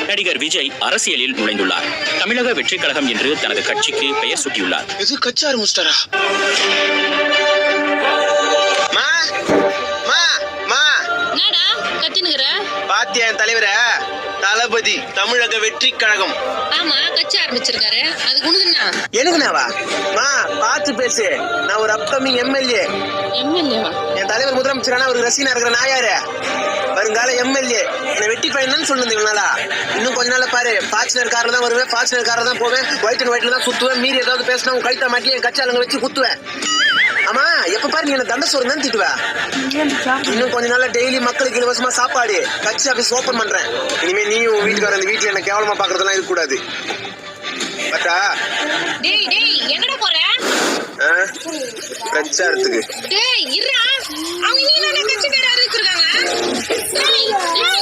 நடிகர் விஜய் அரசியலில் நுழைந்துள்ளார். தமிழக வெற்றிக் கழகம் என்று தனது கட்சிக்கு பெயர் சூட்டியுள்ளார். இது கட்சி ஆரம்பிச்சிட்டாரா? பாத்தியா என் தலைவர தளபதி தமிழக வெற்றிக் கழகம். ஆமா கட்சி ஆரம்பிச்சிருக்காரு. அதுக்கு உனக்குன்னா எனக்குனாவா? பாத்து பேசு. நான் ஒரு அப்கமிங் எம்எல்ஏ. என் தலைவர் முதலமைச்சரான ஒரு ரசிகனா இருக்கிற நான் யாரு? வருங்கால எம்எல்ஏ. என்ன வெட்டி பையன் சொல்லுங்க இவனால. இன்னும் கொஞ்ச நாள் பாரு, ஃபார்ச்சுனர் கார்ல தான் வருவேன், ஃபார்ச்சுனர் கார்ல தான் போவேன், ஒயிட் அண்ட் ஒயிட்ல தான் சுத்துவேன். மீறி ஏதாவது பேசினா உன் கழுத்த மாட்டி என் கட்சியாளங்க வச்சு குத்துவேன். ஆமா, எப்ப பாரு நீ என்ன தண்ட சோறு தான் திட்டுவ. இன்னும் கொஞ்ச நாள்ல டெய்லி மக்களுக்கு இலவசமா சாப்பாடு. கட்சி ஆபீஸ் ஓபன் பண்றேன். இனிமே நீயும் வீட்டுக்கார அந்த வீட்டுல என்ன கேவலமா பாக்குறதெல்லாம் இருக்க கூடாது. பட்டா டேய் டேய் எங்கடா போற? பிரச்சாரத்துக்கு. டேய் இருடா. அவங்க நீ என்ன கட்சி பேர் அறிவிச்சிருக்காங்க. டேய் டேய்